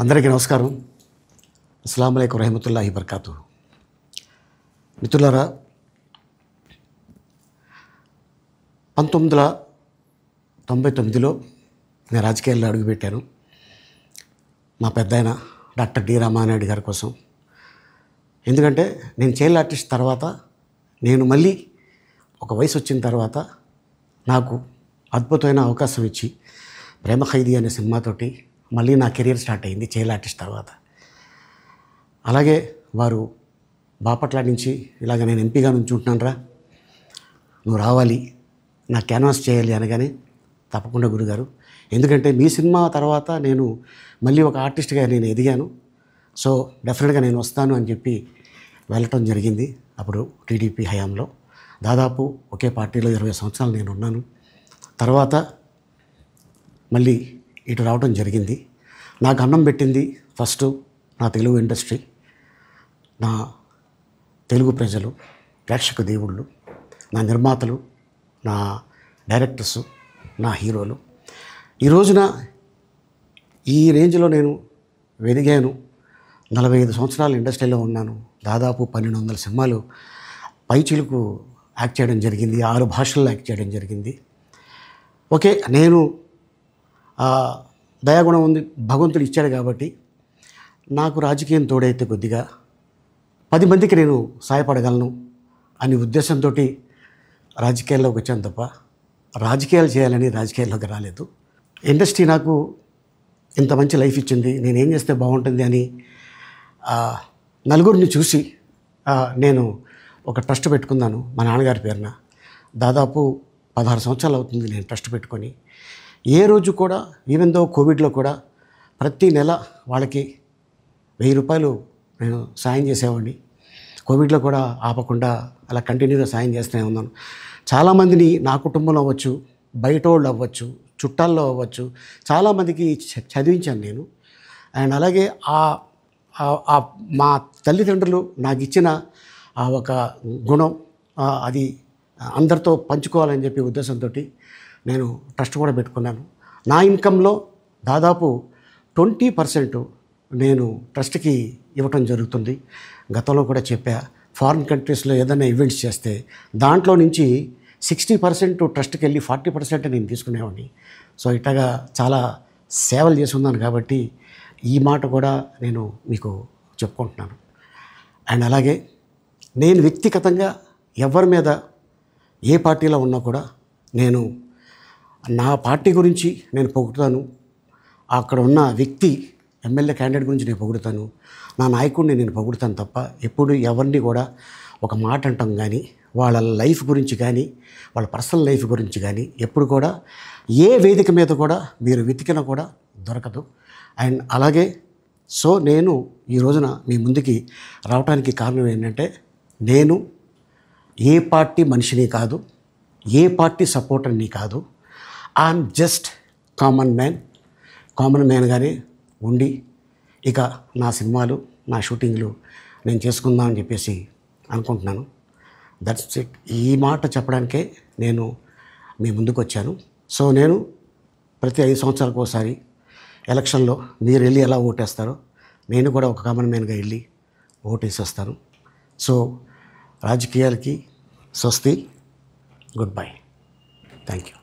అందరికీ నమస్కారం. అస్సలాము అలైకుం రహమతుల్లాహి బర్కాతు. మిత్రులారా, 1999లో నేను రాజకీయాల్లో అడుగుపెట్టాను. మా పెద్దాయన డాక్టర్ డి రామానాయుడు గారి కోసం. ఎందుకంటే నేను చైల్డ్ ఆర్టిస్ట్ తర్వాత నేను మళ్ళీ ఒక వయసు వచ్చిన తర్వాత నాకు అద్భుతమైన అవకాశం ఇచ్చి ప్రేమ ఖైదీ అనే సినిమాతోటి మళ్ళీ నా కెరీర్ స్టార్ట్ అయింది చైల్డ్ ఆర్టిస్ట్ తర్వాత. అలాగే వారు బాపట్ల నుంచి ఇలాగ నేను ఎంపీగా నుంచుంటున్నాను రా, నువ్వు రావాలి, నా క్యాన్వాస్ చేయాలి అనగానే తప్పకుండా గురుగారు, ఎందుకంటే మీ సినిమా తర్వాత నేను మళ్ళీ ఒక ఆర్టిస్ట్గా నేను ఎదిగాను, సో డెఫినెట్గా నేను వస్తాను అని చెప్పి వెళ్ళటం జరిగింది. అప్పుడు టీడీపీ హయాంలో దాదాపు ఒకే పార్టీలో 20 సంవత్సరాలు నేను ఉన్నాను. తర్వాత మళ్ళీ ఇటు రావడం జరిగింది. నాకు అన్నం పెట్టింది ఫస్ట్ నా తెలుగు ఇండస్ట్రీ, నా తెలుగు ప్రజలు, ప్రేక్షక దేవుళ్ళు, నా నిర్మాతలు, నా డైరెక్టర్సు, నా హీరోలు. ఈ రోజున ఈ రేంజ్లో నేను ఎదిగాను. 45 సంవత్సరాలు ఇండస్ట్రీలో ఉన్నాను. దాదాపు 1200 సినిమాలు పైచిలుకు యాక్ట్ చేయడం జరిగింది. 6 భాషల్లో యాక్ట్ చేయడం జరిగింది. ఓకే, నేను దయాగుణం ఉంది, భగవంతుడు ఇచ్చాడు కాబట్టి నాకు రాజకీయం తోడైతే కొద్దిగా 10 మందికి నేను సహాయపడగలను అనే ఉద్దేశంతో రాజకీయాల్లోకి వచ్చాను తప్ప రాజకీయాలు చేయాలని రాజకీయాల్లోకి రాలేదు. ఇండస్ట్రీ నాకు ఇంత మంచి లైఫ్ ఇచ్చింది, నేనేం చేస్తే బాగుంటుంది అని నలుగురిని చూసి నేను ఒక ట్రస్ట్ పెట్టుకున్నాను మా నాన్నగారి పేరున. దాదాపు 16 సంవత్సరాలు అవుతుంది నేను ట్రస్ట్ పెట్టుకొని. ఏ రోజు కూడా, ఈవెన్ దో కోవిడ్లో కూడా ప్రతి నెల వాళ్ళకి 1000 రూపాయలు నేను సాయం చేసేవాడిని. కోవిడ్లో కూడా ఆపకుండా అలా కంటిన్యూగా సాయం చేస్తూనే ఉన్నాను. చాలామందిని నా కుటుంబంలో అవ్వచ్చు, బయట వాళ్ళు అవ్వచ్చు, చుట్టాల్లో అవ్వచ్చు, చాలామందికి చదివించాను నేను. అండ్ అలాగే మా తల్లిదండ్రులు నాకు ఇచ్చిన ఒక గుణం అది అందరితో పంచుకోవాలని చెప్పి ఉద్దేశంతో నేను ట్రస్ట్ కూడా పెట్టుకున్నాను. నా ఇన్కంలో దాదాపు 20% నేను ట్రస్ట్కి ఇవ్వటం జరుగుతుంది. గతంలో కూడా చెప్పా, ఫారిన్ కంట్రీస్లో ఏదైనా ఈవెంట్స్ చేస్తే దాంట్లో నుంచి 60% ట్రస్ట్కి వెళ్ళి 40% నేను తీసుకునేవాడిని. సో ఇట్లాగా చాలా సేవలు చేసి ఉన్నాను కాబట్టి ఈ మాట కూడా నేను మీకు చెప్పుకుంటున్నాను. అండ్ అలాగే నేను వ్యక్తిగతంగా ఎవరి మీద ఏ పార్టీలో ఉన్నా కూడా నేను నా పార్టీ గురించి నేను పొగుడుతాను, అక్కడ ఉన్న వ్యక్తి ఎమ్మెల్యే క్యాండిడేట్ గురించి నేను పొగుడుతాను, నా నాయకుడిని నేను పొగుడుతాను తప్ప ఎప్పుడు ఎవరిని కూడా ఒక మాట అంటాం కానీ వాళ్ళ లైఫ్ గురించి కానీ వాళ్ళ పర్సనల్ లైఫ్ గురించి కానీ ఎప్పుడు కూడా ఏ వేదిక మీద కూడా మీరు వెతికినా కూడా దొరకదు. అండ్ అలాగే సో నేను ఈ రోజున మీ ముందుకి రావడానికి కారణం ఏంటంటే, నేను ఏ పార్టీ మనిషిని కాదు, ఏ పార్టీ సపోర్టర్ని కాదు, ఐఎమ్ జస్ట్ కామన్ మ్యాన్గానే ఉండి ఇక నా సినిమాలు, నా షూటింగ్లు నేను చేసుకుందామని చెప్పేసి అనుకుంటున్నాను. That's it. ఈ మాట చెప్పడానికే నేను మీ ముందుకు వచ్చాను. సో నేను ప్రతి 5 సంవత్సరాలకు ఒకసారి ఎలక్షన్లో మీరు వెళ్ళి ఎలా ఓటేస్తారో నేను కూడా ఒక కామన్ మ్యాన్గా వెళ్ళి ఓటేసి వస్తాను. సో రాజకీయాలకి స్వస్తి, గుడ్ బై, థ్యాంక్ యూ.